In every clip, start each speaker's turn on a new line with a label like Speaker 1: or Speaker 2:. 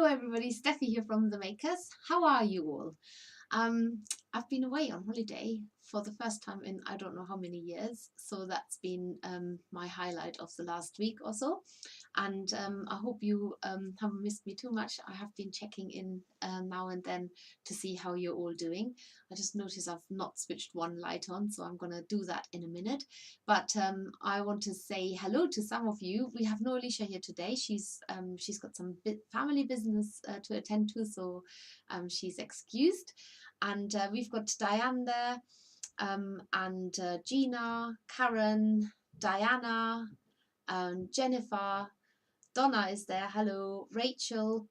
Speaker 1: Hello everybody, Steffi here from The Makers. How are you all? I've been away on holiday for the first time in I don't know how many years, so that's been my highlight of the last week or so. And I hope you haven't missed me too much. I have been checking in now and then to see how you're all doing. I just noticed I've not switched one light on, so I'm going to do that in a minute. But I want to say hello to some of you. We have no Alicia here today. She's got some family business to attend to, so she's excused. And we've got Diane there, and Gina, Karen, Diana, Jennifer, Donna is there, hello, Rachel,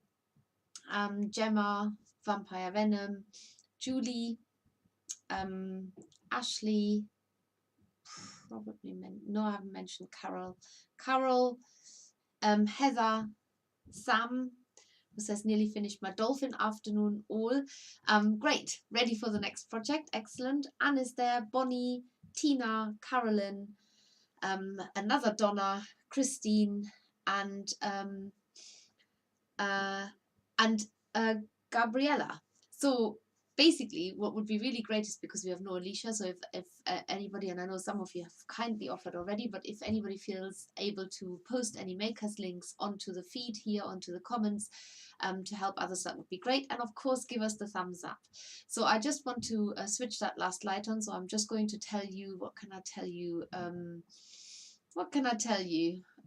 Speaker 1: Gemma, Vampire Venom, Julie, Ashley, no, I haven't mentioned Carol, Heather, Sam, who says nearly finished my dolphin afternoon all. Great, ready for the next project, excellent. Anne is there, Bonnie, Tina, Carolyn, another Donna, Christine, and Gabriella. So basically what would be really great is, because we have no Alicia, so if anybody, and I know some of you have kindly offered already, but if anybody feels able to post any makers links onto the feed here, onto the comments, to help others, that would be great. And of course give us the thumbs up. So I just want to switch that last light on, so I'm just going to tell you, what can I tell you?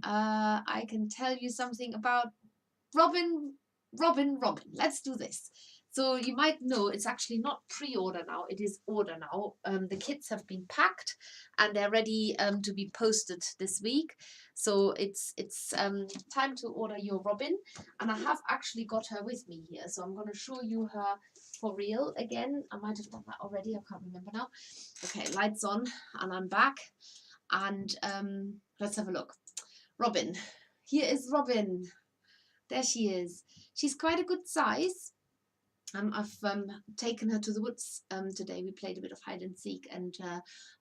Speaker 1: I can tell you something about Robin. Let's do this. So you might know it's actually not pre-order now, it is order now. The kits have been packed and they're ready to be posted this week. So it's time to order your Robin, and I have actually got her with me here. So I'm going to show you her for real again. I might have done that already, I can't remember now. Okay, lights on and I'm back, and let's have a look. Robin, here is Robin. There she is. She's quite a good size. I've taken her to the woods today. We played a bit of hide and seek, and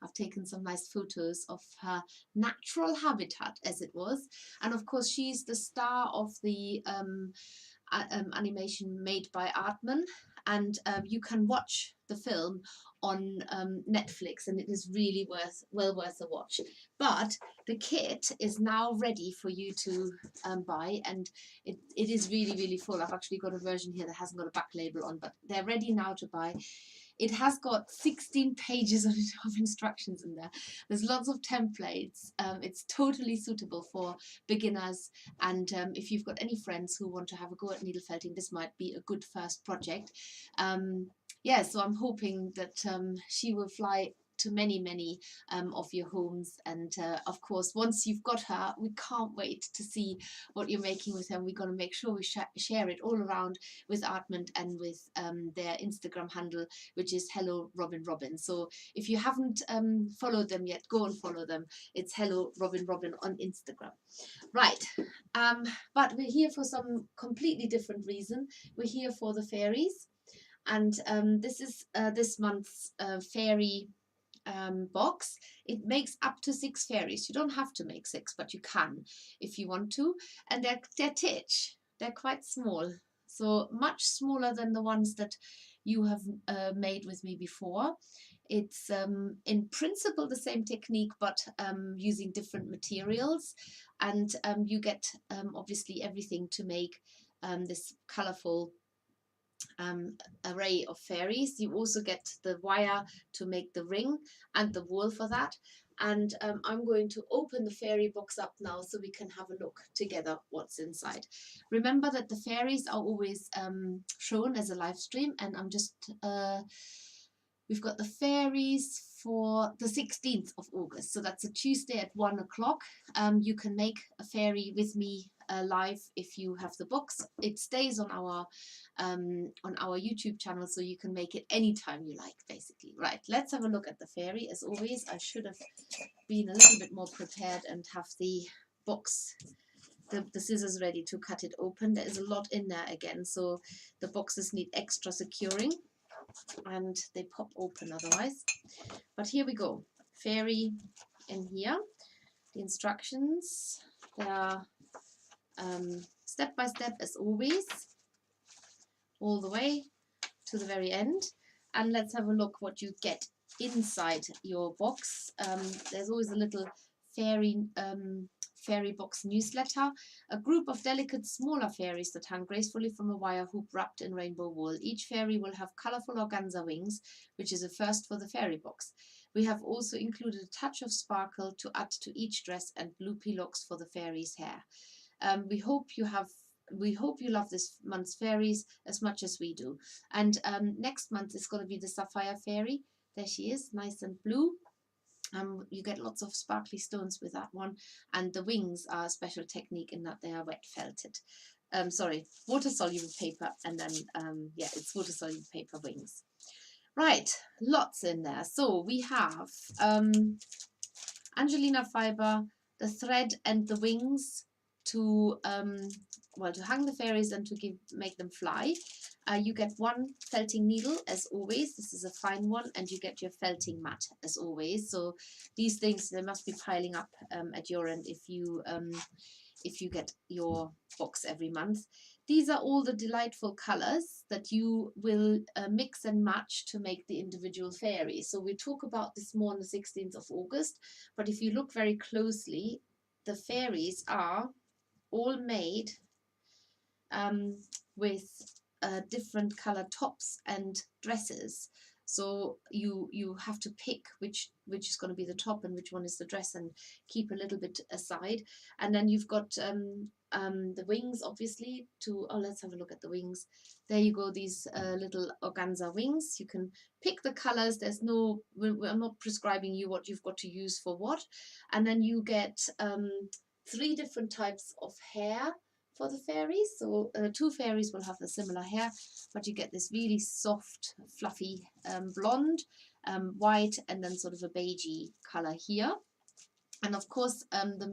Speaker 1: I've taken some nice photos of her natural habitat, as it was. And of course, she's the star of the animation made by Artman, and you can watch the film on Netflix, and it is really well worth a watch. But the kit is now ready for you to buy, and it is really full. I've actually got a version here that hasn't got a back label on, but they're ready now to buy. It has got 16 pages of instructions in there. There's lots of templates. It's totally suitable for beginners, and if you've got any friends who want to have a go at needle felting, this might be a good first project. Yeah, so I'm hoping that she will fly to many of your homes, and of course once you've got her, we can't wait to see what you're making with her. We're going to make sure we share it all around with Artman and with their Instagram handle, which is Hello Robin Robin. So if you haven't followed them yet, go and follow them. It's Hello Robin Robin on Instagram. Right, but we're here for some completely different reason. We're here for the fairies, and this is this month's fairy box. It makes up to 6 fairies. You don't have to make 6, but you can if you want to. And they're titch. They're quite small, so much smaller than the ones that you have made with me before. It's in principle the same technique, but using different materials, and you get obviously everything to make this colorful array of fairies. You also get the wire to make the ring and the wool for that. And I'm going to open the fairy box up now so we can have a look together what's inside. Remember that the fairies are always shown as a live stream, and I'm just we've got the fairies for the 16th of August, so that's a Tuesday at 1 o'clock. You can make a fairy with me live if you have the box. It stays on our YouTube channel, so you can make it anytime you like, basically. Right, let's have a look at the fairy. As always, I should have been a little bit more prepared and have the box, the scissors ready to cut it open. There is a lot in there again, so the boxes need extra securing and they pop open otherwise. But here we go, fairy in here. The instructions, they are step by step as always. all the way to the very end. And let's have a look what you get inside your box. There's always a little fairy box newsletter, a group of delicate smaller fairies that hang gracefully from a wire hoop wrapped in rainbow wool. Each fairy will have colourful organza wings, which is a first for the fairy box. We have also included a touch of sparkle to add to each dress and blue locks for the fairies' hair. We hope you love this month's fairies as much as we do. And next month is going to be the Sapphire Fairy. There she is, nice and blue. You get lots of sparkly stones with that one, and the wings are a special technique in that they are wet felted. Water soluble paper, and then yeah, it's water soluble paper wings. Right, lots in there. So we have Angelina fiber, the thread and the wings to to hang the fairies and to make them fly. You get one felting needle as always. This is a fine one, and you get your felting mat as always. So these things, they must be piling up at your end if you get your box every month. These are all the delightful colors that you will mix and match to make the individual fairies. So we talk about this more on the 16th of August, but if you look very closely, the fairies are all made with different color tops and dresses. So you have to pick which is going to be the top and which one is the dress, and keep a little bit aside. And then you've got the wings, obviously. Let's have a look at the wings. There you go, these little organza wings. You can pick the colors. I'm not prescribing you what you've got to use for what. And then you get 3 different types of hair for the fairies. So 2 fairies will have the similar hair, but you get this really soft, fluffy blonde, white, and then sort of a beigey color here. And of course, the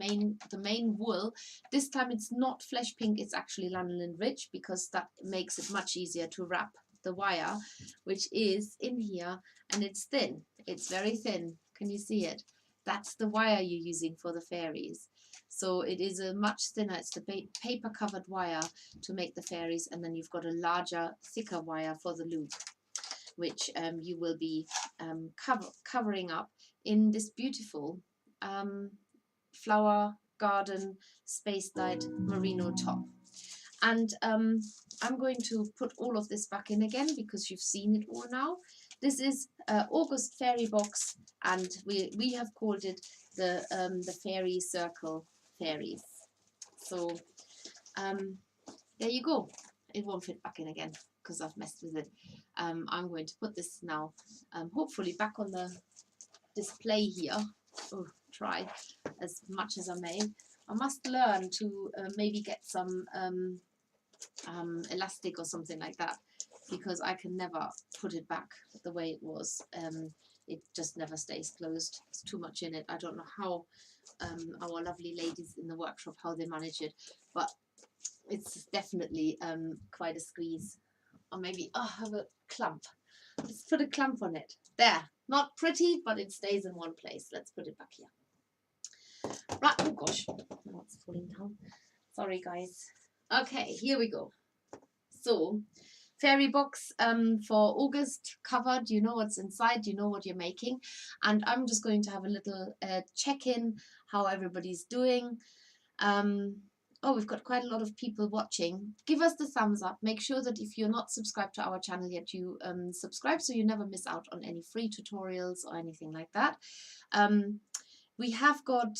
Speaker 1: main wool, this time it's not flesh pink, it's actually lanolin rich, because that makes it much easier to wrap the wire, which is in here, and it's thin. It's very thin. Can you see it? That's the wire you're using for the fairies. So it is a much thinner, it's the paper covered wire to make the fairies, and then you've got a larger, thicker wire for the loop, which you will be covering up in this beautiful flower garden space dyed merino top. And I'm going to put all of this back in again because you've seen it all now. This is August Fairy Box, and we have called it the Fairy Circle Fairies. So there you go. It won't fit back in again because I've messed with it. I'm going to put this now hopefully back on the display here. Oh, try as much as I may. I must learn to maybe get some elastic or something like that, because I can never put it back the way it was. It just never stays closed. There's too much in it. I don't know how our lovely ladies in the workshop, how they manage it, but it's definitely quite a squeeze. Or maybe have a clump. Let's put a clump on it. There. Not pretty, but it stays in one place. Let's put it back here. Right. Oh gosh, now it's falling down. Sorry guys. Okay, here we go. So fairy box for August covered. You know what's inside, you know what you're making, and I'm just going to have a little check-in how everybody's doing. Oh, we've got quite a lot of people watching. Give us the thumbs up. Make sure that if you're not subscribed to our channel yet, you subscribe so you never miss out on any free tutorials or anything like that. We have got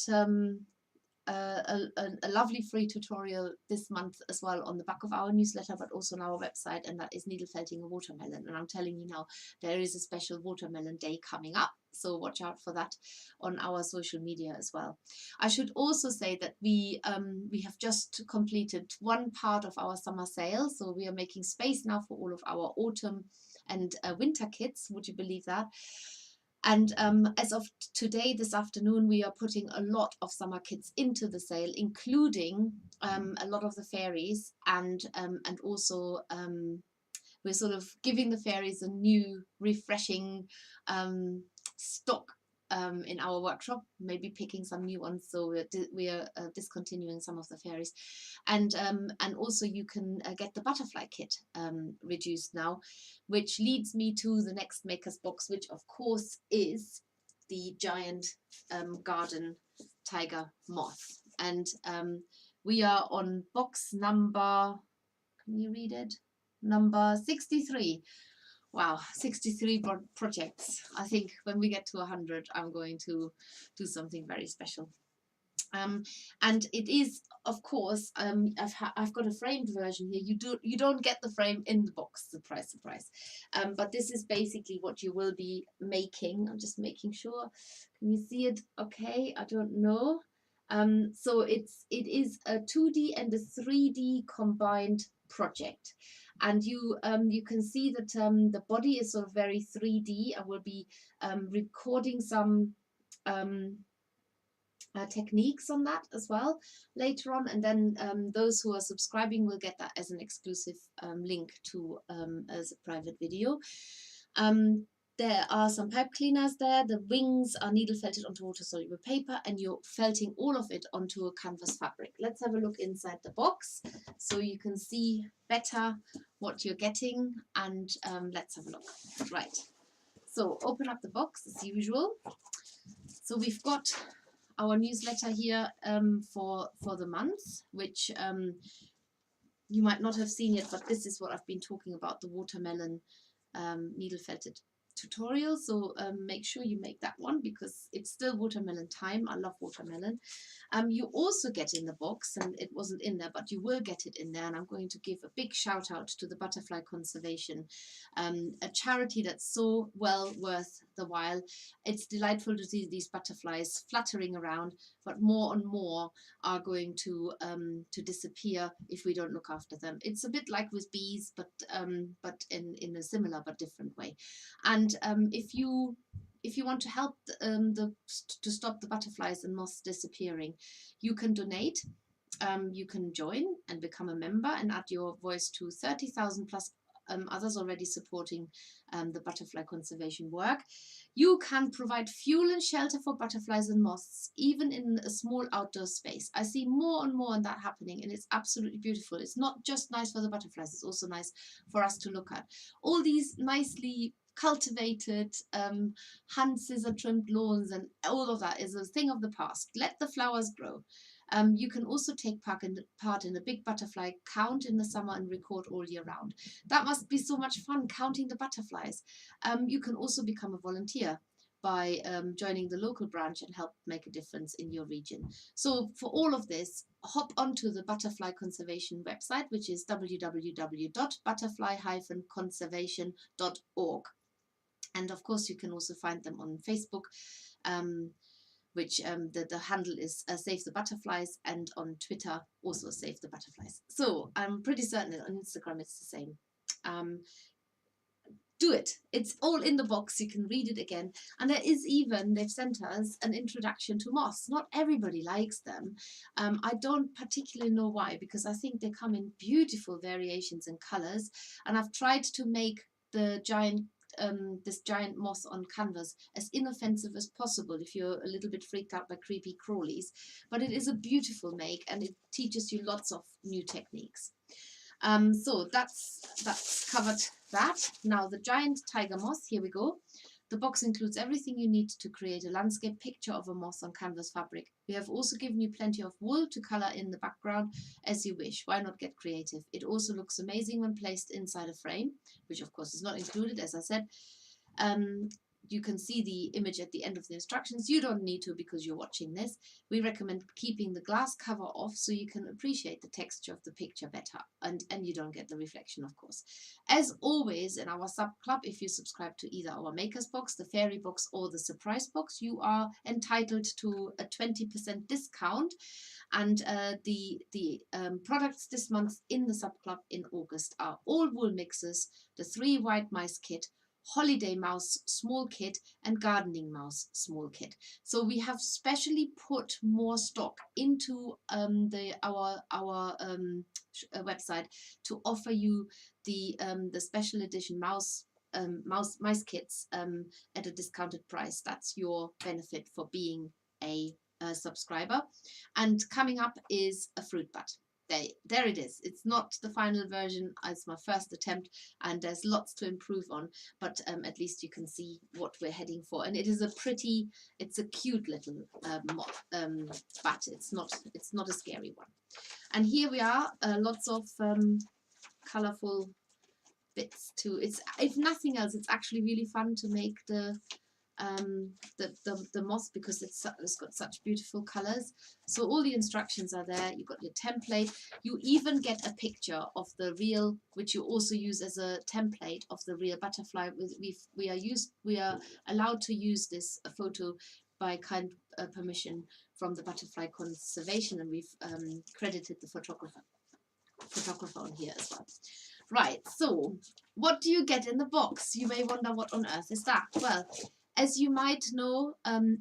Speaker 1: a lovely free tutorial this month as well on the back of our newsletter, but also on our website, and that is needle felting a watermelon. And I'm telling you now, there is a special watermelon day coming up, so watch out for that on our social media as well. I should also say that we have just completed one part of our summer sale, so we are making space now for all of our autumn and winter kits. Would you believe that? And as of today, this afternoon, we are putting a lot of summer kits into the sale, including a lot of the fairies, and also we're sort of giving the fairies a new, refreshing stock in our workshop, maybe picking some new ones. So we are discontinuing some of the fairies, and also you can get the butterfly kit reduced now, which leads me to the next maker's box, which of course is the giant garden tiger moth. And we are on box number, can you read it? Number 63. Wow, 63 projects. I think when we get to 100, I'm going to do something very special. And it is, of course, I've got a framed version here. You don't get the frame in the box, surprise, surprise. But this is basically what you will be making. I'm just making sure. Can you see it? Okay, I don't know. So it is a 2D and a 3D combined project. And you can see that the body is sort of very 3D. I will be recording some techniques on that as well later on, and then those who are subscribing will get that as an exclusive link to as a private video. There are some pipe cleaners there. The wings are needle felted onto water soluble paper, and you're felting all of it onto a canvas fabric. Let's have a look inside the box so you can see better what you're getting, and let's have a look. Right, so open up the box as usual. So we've got our newsletter here for the month, which you might not have seen yet, but this is what I've been talking about, the watermelon needle felted tutorial. So make sure you make that one because it's still watermelon time. I love watermelon. You also get in the box, and it wasn't in there, but you will get it in there, and I'm going to give a big shout out to the Butterfly Conservation, a charity that's so well worth the while. It's delightful to see these butterflies fluttering around, but more and more are going to disappear if we don't look after them. It's a bit like with bees, but in a similar but different way. And if you want to help to stop the butterflies and moths disappearing, you can donate. You can join and become a member and add your voice to 30,000 plus others already supporting the butterfly conservation work. You can provide fuel and shelter for butterflies and moths, even in a small outdoor space. I see more and more of that happening, and it's absolutely beautiful. It's not just nice for the butterflies, it's also nice for us to look at. All these nicely cultivated hand scissor trimmed lawns and all of that is a thing of the past. Let the flowers grow. You can also take part in a big butterfly count in the summer and record all year round. That must be so much fun, counting the butterflies. You can also become a volunteer by joining the local branch and help make a difference in your region. So for all of this, hop onto the Butterfly Conservation website, which is www.butterfly-conservation.org. And of course, you can also find them on Facebook, which the handle is Save the Butterflies, and on Twitter also Save the Butterflies. So I'm pretty certain that on Instagram it's the same. Do it. It's all in the box. You can read it again. And there is even, they've sent us an introduction to moths. Not everybody likes them. I don't particularly know why, because I think they come in beautiful variations and colors. And I've tried to make the giant this giant moth on canvas as inoffensive as possible if you're a little bit freaked out by creepy crawlies, but it is a beautiful make and it teaches you lots of new techniques. So that's covered that. Now the giant tiger moth, here we go. The box includes everything you need to create a landscape picture of a moth on canvas fabric. We have also given you plenty of wool to color in the background as you wish. Why not get creative? It also looks amazing when placed inside a frame, which of course is not included, as I said. You can see the image at the end of the instructions. You don't need to because you're watching this. We recommend keeping the glass cover off so you can appreciate the texture of the picture better, and you don't get the reflection, of course. As always, in our sub club, if you subscribe to either our Makers box, the Fairy box, or the Surprise box, you are entitled to a 20% discount. And the products this month in the sub club in August are all wool mixes, the 3 white mice kit, holiday mouse small kit, and gardening mouse small kit. So we have specially put more stock into our website to offer you the special edition mouse mice kits at a discounted price. That's your benefit for being a subscriber. And coming up is a fruit bat. There it is. It's not the final version. It's my first attempt, and there's lots to improve on, but at least you can see what we're heading for. And it is it's a cute little bat. It's not a scary one. And here we are, lots of colorful bits too. It's, if nothing else, it's actually really fun to make the moth, because it's got such beautiful colors. So all the instructions are there. You've got your template. You even get a picture of the real, which you also use as a template of the real butterfly. We are allowed to use this photo by kind permission from the Butterfly Conservation, and we've credited the photographer on here as well. Right, so what do you get in the box? You may wonder, what on earth is that? Well, as you might know,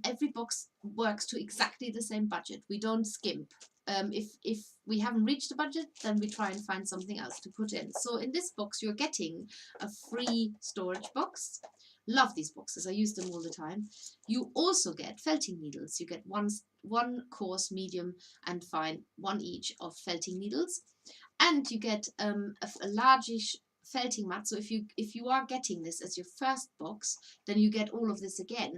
Speaker 1: every box works to exactly the same budget. We don't skimp. If we haven't reached the budget, then we try and find something else to put in. So in this box, you're getting a free storage box. Love these boxes. I use them all the time. You also get felting needles. You get one coarse, medium, and fine, one each of felting needles. And you get a largish felting mat. So if you are getting this as your first box, then you get all of this again.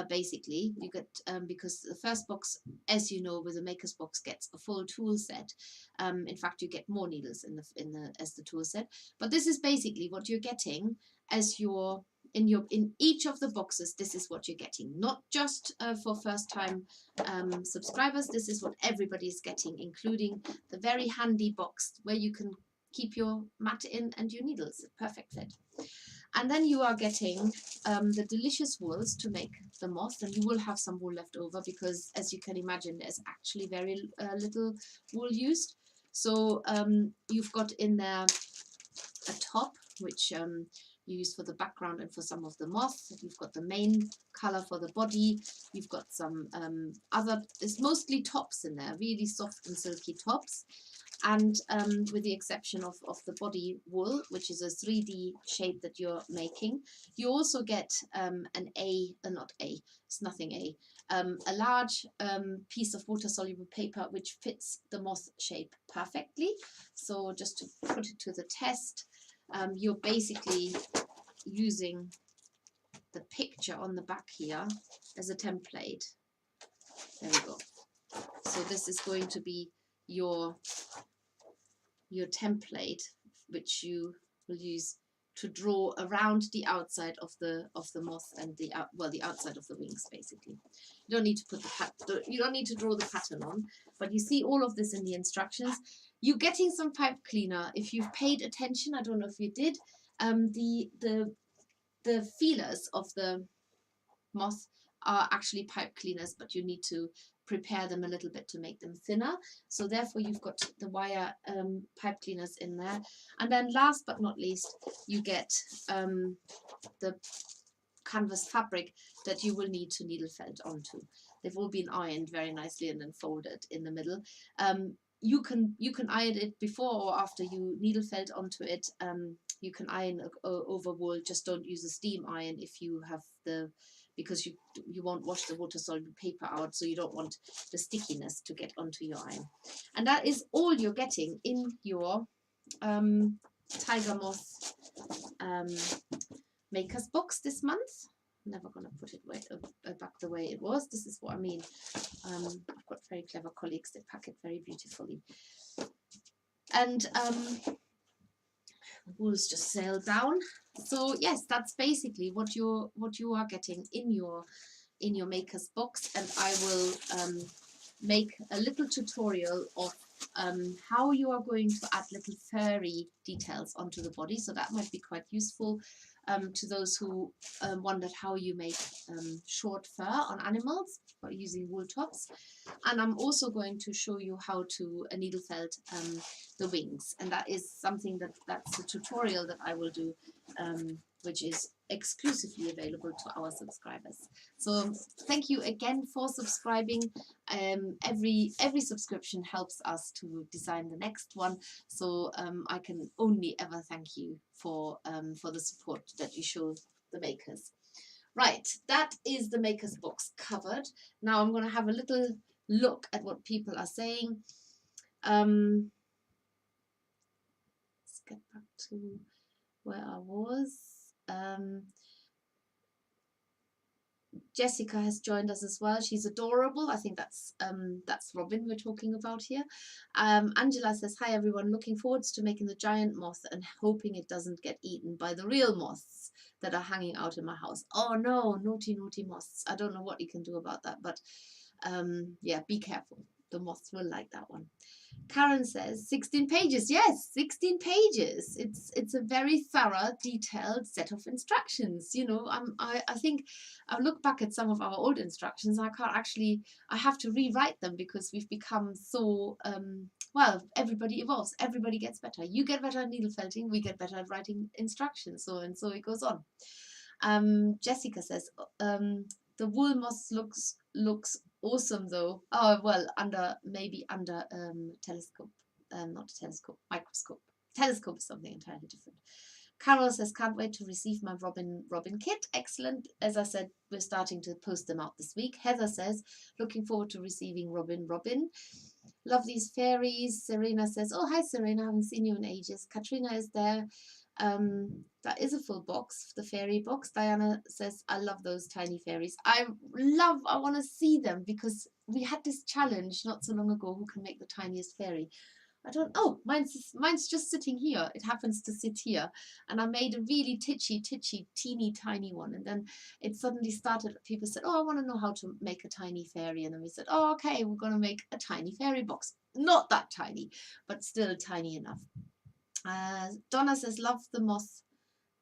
Speaker 1: Basically, you get because the first box, as you know, with a maker's box, gets a full tool set. In fact, you get more needles as the tool set. But this is basically what you're getting as your in each of the boxes. This is what you're getting, not just for first-time subscribers. This is what everybody is getting, including the very handy box where you can keep your mat in and your needles. Perfect fit. And then you are getting the delicious wools to make the moth, and you will have some wool left over because, as you can imagine, there's actually very little wool used. So you've got in there a top, which you use for the background and for some of the moth. You've got the main color for the body. You've got some it's mostly tops in there, really soft and silky tops. And with the exception of the body wool, which is a 3D shape that you're making, you also get it's nothing a large piece of water-soluble paper which fits the moth shape perfectly. So just to put it to the test, you're basically using the picture on the back here as a template. There we go. So this is going to be your template, which you will use to draw around the outside of the moth and the outside of the wings. Basically, you don't need to put you don't need to draw the pattern on, but you see all of this in the instructions. You're getting some pipe cleaner. If you've paid attention, I don't know if you did, the feelers of the moth are actually pipe cleaners, but you need to prepare them a little bit to make them thinner. So therefore you've got the wire pipe cleaners in there. And then last but not least, you get the canvas fabric that you will need to needle felt onto. They've all been ironed very nicely and then folded in the middle. You can iron it before or after you needle felt onto it. You can iron over wool. Just don't use a steam iron if you have because you won't wash the water-soluble paper out, so you don't want the stickiness to get onto your iron. And that is all you're getting in your Tiger Moth Makers box this month. I'm never going to put it back the way it was. This is what I mean. I've got very clever colleagues that pack it very beautifully. And the wool's just sailed down. So yes, that's basically what you are getting in your maker's box. And I will make a little tutorial of how you are going to add little furry details onto the body. So that might be quite useful to those who wondered how you make short fur on animals by using wool tops. And I'm also going to show you how to needle felt the wings, and that is something that's a tutorial that I will do, which is exclusively available to our subscribers. So thank you again for subscribing. Every subscription helps us to design the next one. So I can only ever thank you for the support that you show the makers. Right, that is the maker's box covered. Now I'm going to have a little look at what people are saying. Let's get back to where I was. Jessica has joined us as well. She's adorable. I think that's Robin we're talking about here. Angela says, hi everyone, looking forward to making the giant moth and hoping it doesn't get eaten by the real moths that are hanging out in my house. Oh no, naughty, naughty moths. I don't know what you can do about that, but yeah, be careful. The moths will like that one. Karen says 16 pages. Yes, 16 pages. It's a very thorough, detailed set of instructions. You know, I think I look back at some of our old instructions. I have to rewrite them because we've become so well, everybody evolves, everybody gets better. You get better at needle felting, we get better at writing instructions, so it goes on. Jessica says the wool moss looks awesome though. Oh well, maybe under telescope, not a telescope, microscope. Telescope is something entirely different. Carol says, can't wait to receive my Robin kit. Excellent. As I said, we're starting to post them out this week. Heather says, looking forward to receiving Robin. Love these fairies. Serena says, oh hi Serena, I haven't seen you in ages. Katrina is there. That is a full box, the fairy box. Diana says, I love those tiny fairies. I want to see them because we had this challenge not so long ago, who can make the tiniest fairy. Mine's just sitting here. It happens to sit here. And I made a really teeny tiny one. And then it suddenly started, people said, oh, I want to know how to make a tiny fairy. And then we said, oh, okay, we're going to make a tiny fairy box. Not that tiny, but still tiny enough. Donna says, love the moth.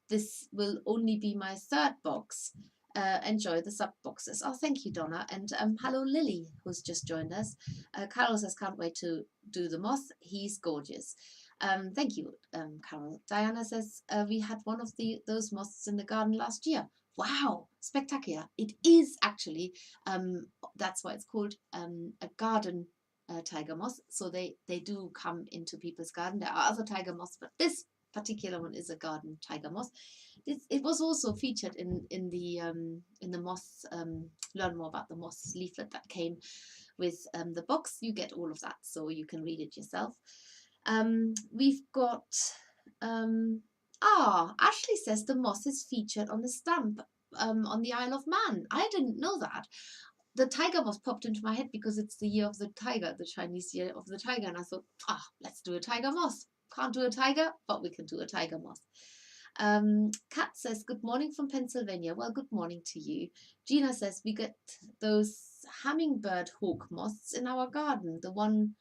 Speaker 1: This will only be my third box. Enjoy the sub boxes. Oh, thank you, Donna. And hello, Lily, who's just joined us. Carol says, can't wait to do the moth. He's gorgeous. Thank you, Carol. Diana says, we had one of those moths in the garden last year. Wow, spectacular. It is actually, that's why it's called a garden tiger moth. So they do come into people's garden. There are other tiger moths, but this particular one is a garden tiger moth. It was also featured in the moth, learn more about the moths leaflet that came with the box. You get all of that, so you can read it yourself. We've got Ashley says the moth is featured on the stamp on the Isle of Man. I didn't know that. The tiger moth popped into my head because it's the year of the tiger, the Chinese year of the tiger, and I thought, let's do a tiger moth. Can't do a tiger, but we can do a tiger moth. Kat says, good morning from Pennsylvania. Well, good morning to you. Gina says, we get those hummingbird hawk moths in our garden, the one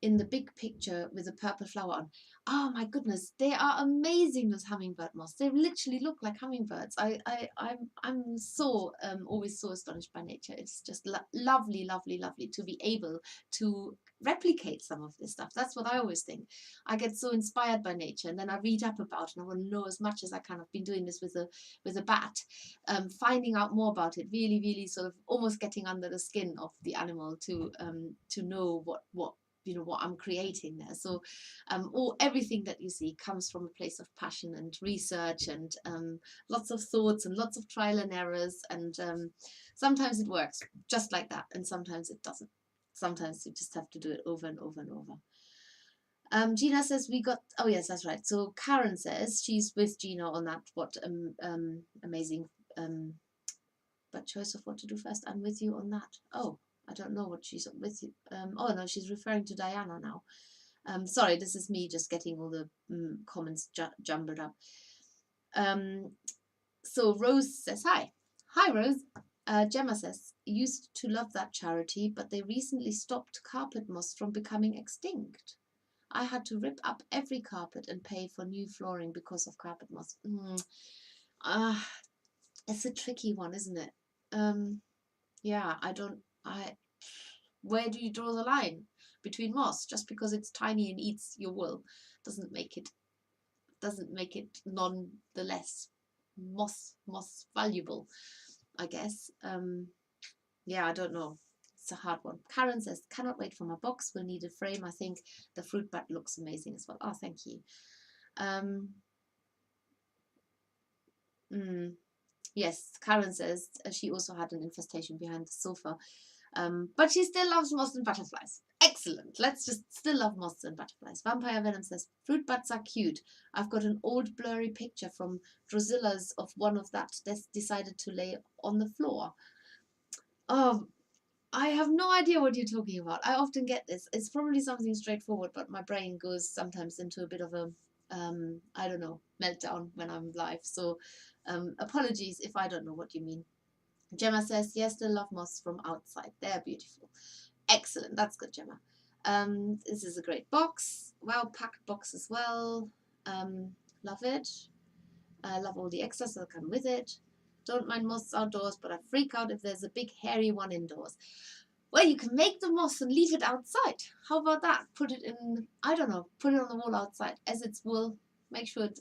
Speaker 1: in the big picture with a purple flower on. Oh my goodness, they are amazing, those hummingbird moths. They literally look like hummingbirds. I'm so always so astonished by nature. It's just lovely, lovely, lovely to be able to replicate some of this stuff. That's what I always think. I get so inspired by nature, and then I read up about it, and I want to know as much as I can. I've been doing this with a bat, finding out more about it, really, really sort of almost getting under the skin of the animal to know what I'm creating there. So everything that you see comes from a place of passion and research and lots of thoughts and lots of trial and errors, and sometimes it works just like that, and sometimes it doesn't. Sometimes you just have to do it over and over and over. Gina says we got, oh yes, that's right. So Karen says she's with Gina on that. What amazing but choice of what to do first. I'm with you on that. Oh, I don't know what she's with you. Oh no, she's referring to Diana now. Sorry, this is me just getting all the comments jumbled up. So Rose says hi. Hi Rose. Gemma says, used to love that charity, but they recently stopped carpet moss from becoming extinct. I had to rip up every carpet and pay for new flooring because of carpet moss. It's a tricky one, isn't it? Yeah, where do you draw the line between moss? Just because it's tiny and eats your wool doesn't make it none the less moss valuable, I guess. Yeah, I don't know. It's a hard one. Karen says, cannot wait for my box. We'll need a frame. I think the fruit bat looks amazing as well. Oh, thank you. Yes, Karen says she also had an infestation behind the sofa. But she still loves moths and butterflies. Excellent. Let's just still love moths and butterflies. Vampire Venom says, fruit bats are cute. I've got an old blurry picture from Drusilla's of one of that decided to lay on the floor. Oh, I have no idea what you're talking about. I often get this. It's probably something straightforward, but my brain goes sometimes into a bit of a, I don't know, meltdown when I'm live. So apologies if I don't know what you mean. Gemma says, yes, the love moths from outside. They're beautiful. Excellent. That's good, Gemma. This is a great box. Well packed box as well. Love it. Love all the extras that come with it. Don't mind moths outdoors, but I freak out if there's a big hairy one indoors. Well, you can make the moss and leave it outside. How about that? Put it in, I don't know, put it on the wall outside. As it's wool, make sure it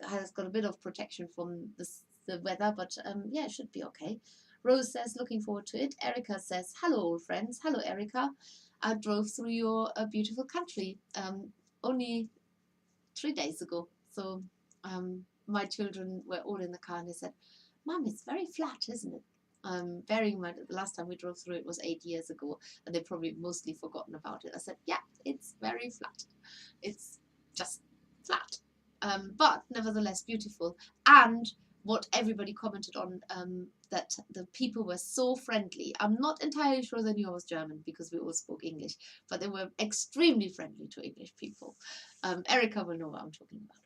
Speaker 1: has got a bit of protection from the weather, but yeah, it should be okay. Rose says, looking forward to it. Erica says, hello, old friends. Hello, Erica. I drove through your beautiful country only 3 days ago. So my children were all in the car and they said, Mum, it's very flat, isn't it? Bearing in mind that the last time we drove through it was 8 years ago and they've probably mostly forgotten about it. I said, yeah, it's very flat. It's just flat. But nevertheless beautiful. And what everybody commented on, that the people were so friendly. I'm not entirely sure they knew I was German because we all spoke English, but they were extremely friendly to English people. Erica will know what I'm talking about.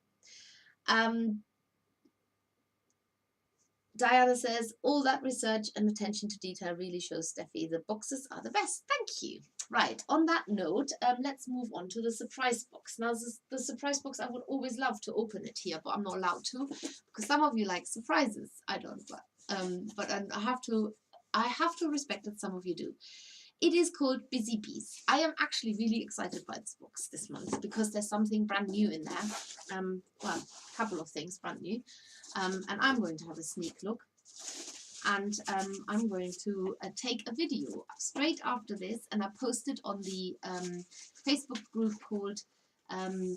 Speaker 1: Diana says, all that research and attention to detail really shows Steffi. The boxes are the best. Thank you. Right, on that note, let's move on to the surprise box. Now, the surprise box, I would always love to open it here, but I'm not allowed to because some of you like surprises. I don't, but I have to respect that some of you do. It is called Busy Bees. I am actually really excited by this box this month because there's something brand new in there. Well, a couple of things brand new. And I'm going to have a sneak look. And I'm going to take a video straight after this, and I post it on the Facebook group called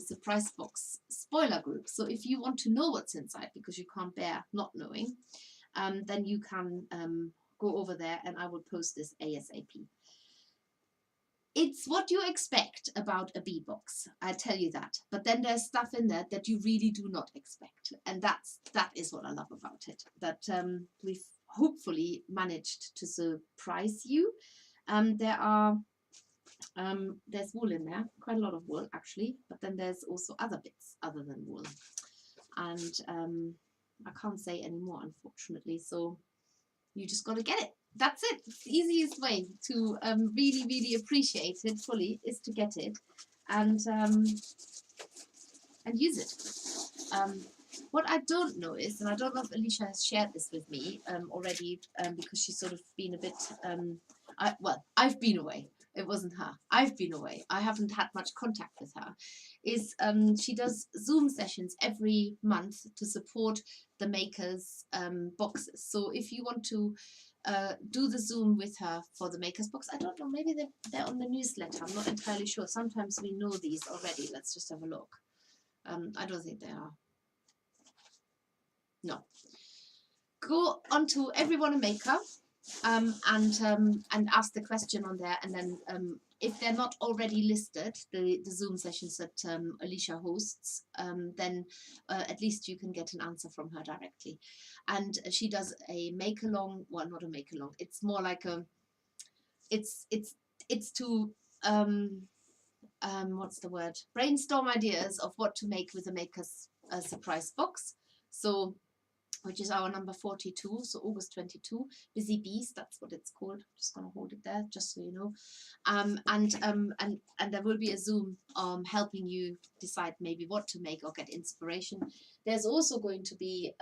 Speaker 1: Surprise Box Spoiler Group. So if you want to know what's inside because you can't bear not knowing, then you can go over there and I will post this ASAP. It's what you expect about a bee box, I tell you that. But then there's stuff in there that you really do not expect. And that is what I love about it. That we've hopefully managed to surprise you. There's wool in there, quite a lot of wool actually. But then there's also other bits other than wool. And I can't say any more, unfortunately. So you just got to get it. That's it. The easiest way to really, really appreciate it fully is to get it and use it. What I don't know is, and I don't know if Alicia has shared this with me already, because she's sort of been a bit, I've been away. It wasn't her. I've been away. I haven't had much contact with her. Is she does Zoom sessions every month to support the makers' boxes. So if you want to do the Zoom with her for the makers box, I don't know, maybe they're on the newsletter. I'm not entirely sure. Sometimes we know these already. Let's just have a look. I don't think they are. No. Go onto Everyone a Maker and ask the question on there, and then if they're not already listed, the Zoom sessions that Alicia hosts, then at least you can get an answer from her directly. And she does a make along, well, not a make along, it's more like a, it's to what's the word, brainstorm ideas of what to make with a maker's surprise box. So which is our number 42, so August 22, Busy Bees, that's what it's called. I'm just going to hold it there, just so you know. And there will be a Zoom helping you decide maybe what to make or get inspiration. There's also going to be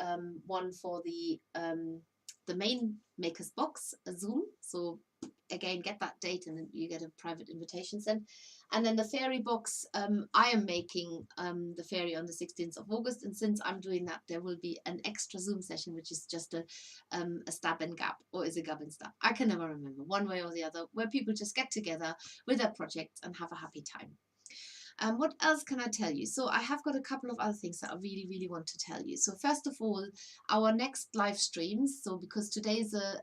Speaker 1: one for the main Maker's Box, a Zoom. So again, get that date and then you get a private invitation sent. And then the fairy box, I am making the fairy on the 16th of August. And since I'm doing that, there will be an extra Zoom session, which is just a stab and gap, or is it gab and stab? I can never remember, one way or the other, where people just get together with their projects and have a happy time. What else can I tell you? So I have got a couple of other things that I really, really want to tell you. So first of all, our next live streams. So because today is a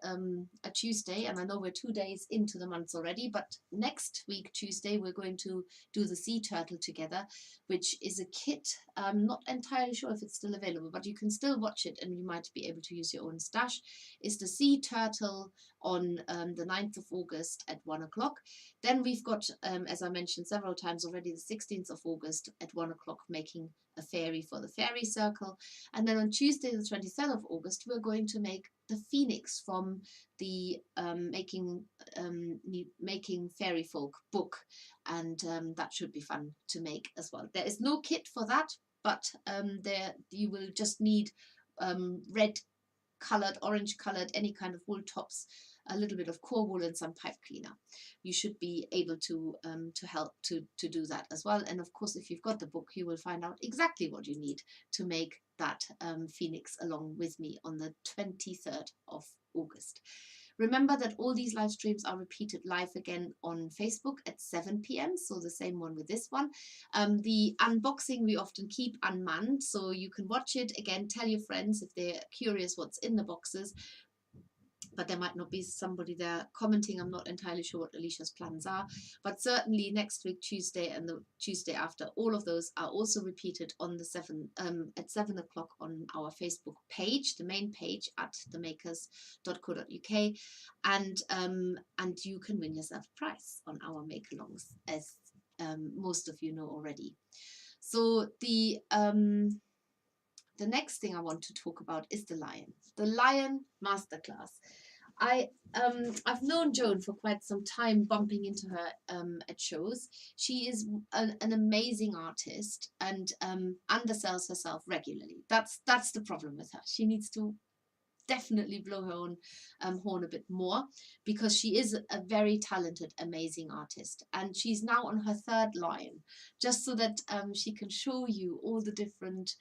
Speaker 1: Tuesday, and I know we're 2 days into the month already, but next week, Tuesday, we're going to do the sea turtle together, which is a kit. I'm not entirely sure if it's still available, but you can still watch it and you might be able to use your own stash. It's the sea turtle on the 9th of August at 1 o'clock. Then we've got, as I mentioned several times already, the 16th of August at 1 o'clock, making a fairy for the fairy circle. And then on Tuesday, the 23rd of August, we're going to make the phoenix from the making fairy folk book. And that should be fun to make as well. There is no kit for that, but there you will just need red coloured, orange coloured, any kind of wool tops, a little bit of core wool and some pipe cleaner. You should be able to help to do that as well. And of course, if you've got the book, you will find out exactly what you need to make that phoenix along with me on the 23rd of August. Remember that all these live streams are repeated live again on Facebook at 7 p.m. So the same one with this one. The unboxing we often keep unmanned, so you can watch it again. Tell your friends if they're curious what's in the boxes. But there might not be somebody there commenting. I'm not entirely sure what Alicia's plans are. But certainly next week, Tuesday, and the Tuesday after, all of those are also repeated on the at 7 o'clock on our Facebook page, the main page at themakers.co.uk. And you can win yourself a prize on our make-alongs, as most of you know already. So the next thing I want to talk about is the Lion Masterclass. I've known Joan for quite some time, bumping into her at shows. She is an amazing artist and undersells herself regularly. That's the problem with her. She needs to definitely blow her own horn a bit more, because she is a very talented, amazing artist, and she's now on her third line, just so that she can show you all the different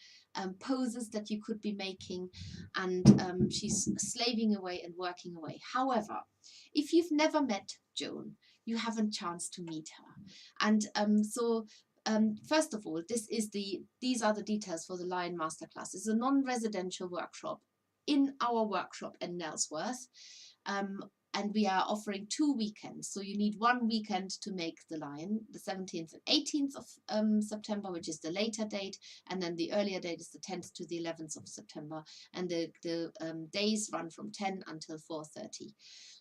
Speaker 1: poses that you could be making, and she's slaving away and working away. However, if you've never met Joan, you have a chance to meet her. And first of all, these are the details for the Lion Masterclass. It's a non-residential workshop in our workshop in Nelsworth, and we are offering 2 weekends. So you need 1 weekend to make the lion, the 17th and 18th of September, which is the later date, and then the earlier date is the 10th to the 11th of September, and the days run from 10 until 4:30.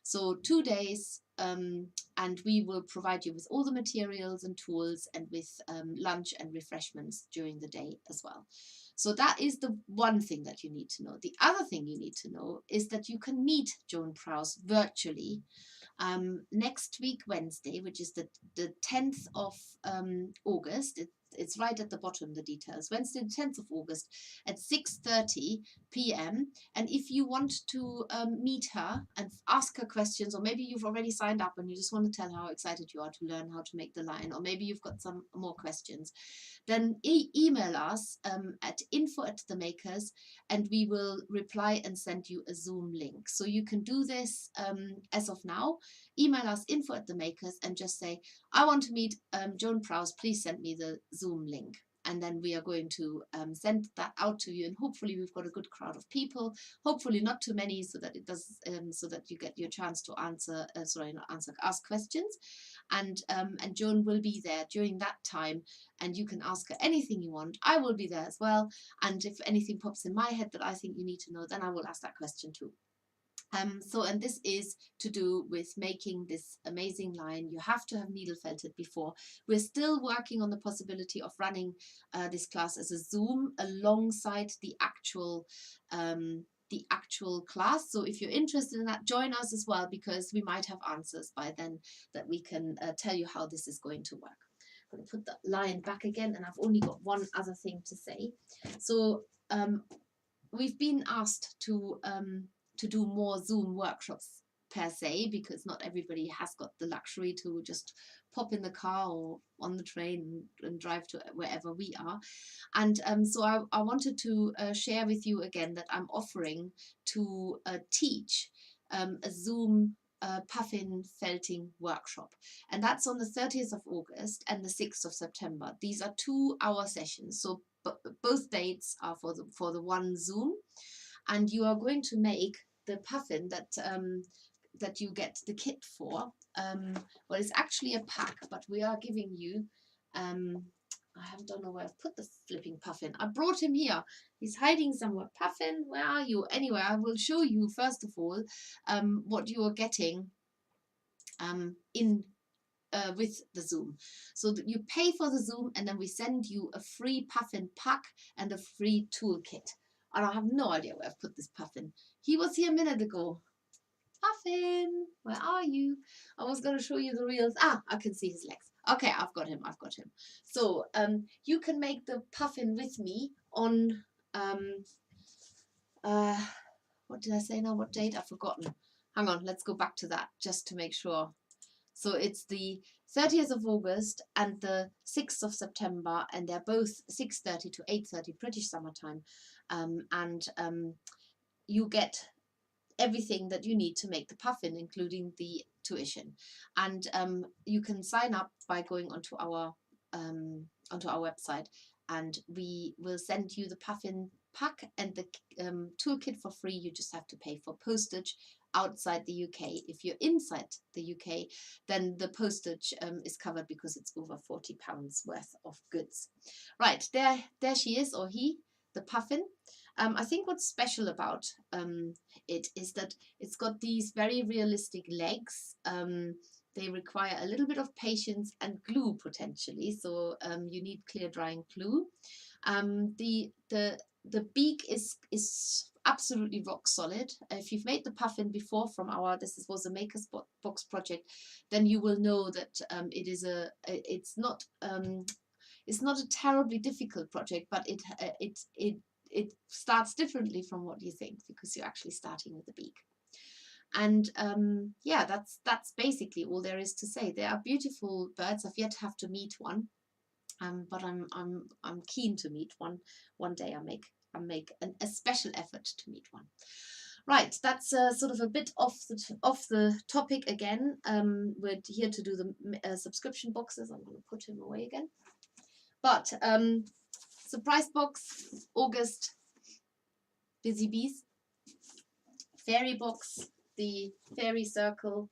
Speaker 1: So 2 days, and we will provide you with all the materials and tools, and with lunch and refreshments during the day as well. So that is the one thing that you need to know. The other thing you need to know is that you can meet Joan Prowse virtually next week, Wednesday, which is the 10th of August. It's right at the bottom, the details. Wednesday, the 10th of August at 6:30 p.m. And if you want to meet her and ask her questions, or maybe you've already signed up and you just want to tell her how excited you are to learn how to make the lion, or maybe you've got some more questions, then email us at info@themakers, and we will reply and send you a Zoom link. So you can do this as of now. Email us info@themakers and just say, I want to meet Joan Prowse, please send me the Zoom link. And then we are going to send that out to you, and hopefully we've got a good crowd of people. Hopefully not too many, so that it does, so that you get your chance to ask questions. And Joan will be there during that time, and you can ask her anything you want. I will be there as well, and if anything pops in my head that I think you need to know, then I will ask that question too. And this is to do with making this amazing lion. You have to have needle felted before. We're still working on the possibility of running this class as a Zoom alongside the actual class. So if you're interested in that, join us as well, because we might have answers by then that we can tell you how this is going to work. I'm going to put the lion back again, and I've only got one other thing to say. So we've been asked to do more Zoom workshops per se, because not everybody has got the luxury to just pop in the car or on the train and drive to wherever we are. And so I wanted to share with you again that I'm offering to teach a Zoom Puffin felting workshop, and that's on the 30th of August and the 6th of September. These are 2-hour sessions, so both dates are for the one Zoom, and you are going to make the puffin that you get the kit for. Well, it's actually a pack, but we are giving you I don't know where I've put the flipping Puffin. I brought him here. He's hiding somewhere. Puffin, where are you? Anyway, I will show you first of all what you are getting in with the Zoom. So that you pay for the Zoom, and then we send you a free Puffin pack and a free toolkit. And I have no idea where I've put this Puffin. He was here a minute ago. Puffin, where are you? I was going to show you the reels. Ah, I can see his legs. Okay, I've got him. So you can make the Puffin with me on, what did I say now? What date? I've forgotten. Hang on, let's go back to that just to make sure. So it's the 30th of August and the 6th of September, and they're both 6:30 to 8:30 British summertime. You get everything that you need to make the Puffin, including the tuition. And you can sign up by going onto our website, and we will send you the Puffin pack and the toolkit for free. You just have to pay for postage outside the UK. If you're inside the UK, then the postage is covered because it's over £40 worth of goods. Right, there she is, or he, the Puffin. I think what's special about it is that it's got these very realistic legs. They require a little bit of patience and glue potentially, so you need clear drying glue. The beak is absolutely rock solid. If you've made the Puffin before from this was a Maker's Box project, then you will know that it's not a terribly difficult project, but it starts differently from what you think, because you're actually starting with the beak. And yeah, that's basically all there is to say. They are beautiful birds. I've yet to have to meet one, but I'm keen to meet one. One day I'll make a special effort to meet one. Right, that's sort of a bit off the topic again. We're here to do the subscription boxes. I'm going to put him away again. But surprise box, August, busy bees. Fairy box, the fairy circle,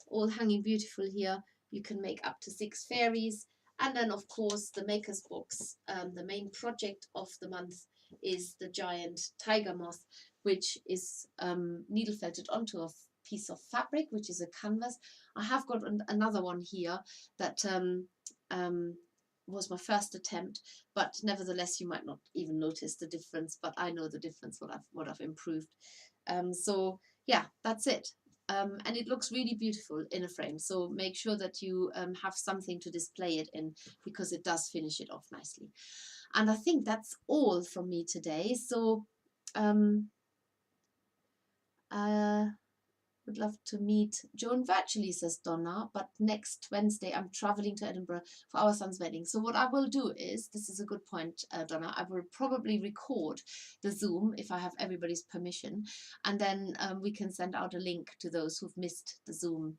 Speaker 1: all hanging beautiful here. You can make up to 6 fairies. And then, of course, the Maker's Box. The main project of the month is the giant tiger moth, which is needle felted onto a piece of fabric, which is a canvas. I have got another one here that was my first attempt, but nevertheless you might not even notice the difference, but I know the difference, what I've improved. So yeah, that's it. And it looks really beautiful in a frame, so make sure that you have something to display it in, because it does finish it off nicely. And I think that's all from me today. So would love to meet Joan virtually, says Donna, but next Wednesday I'm traveling to Edinburgh for our son's wedding. So what I will do is, this is a good point, Donna, I will probably record the Zoom if I have everybody's permission, and then we can send out a link to those who've missed the Zoom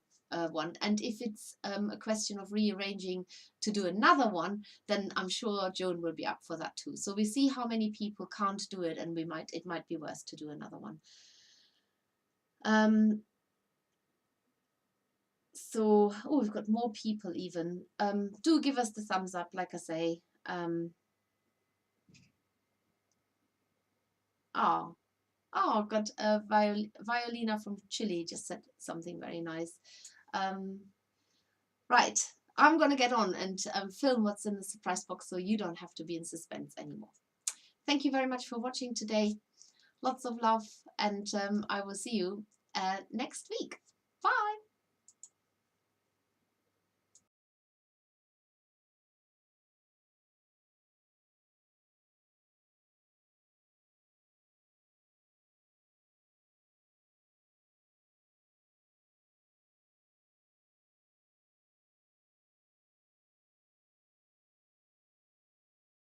Speaker 1: one. And if it's a question of rearranging to do another one, then I'm sure Joan will be up for that too. So we see how many people can't do it, and it might be worth to do another one. So, oh, we've got more people even. Do give us the thumbs up, like I say. Got Violina from Chile just said something very nice. Right, I'm going to get on and film what's in the surprise box, so you don't have to be in suspense anymore. Thank you very much for watching today. Lots of love, and I will see you next week.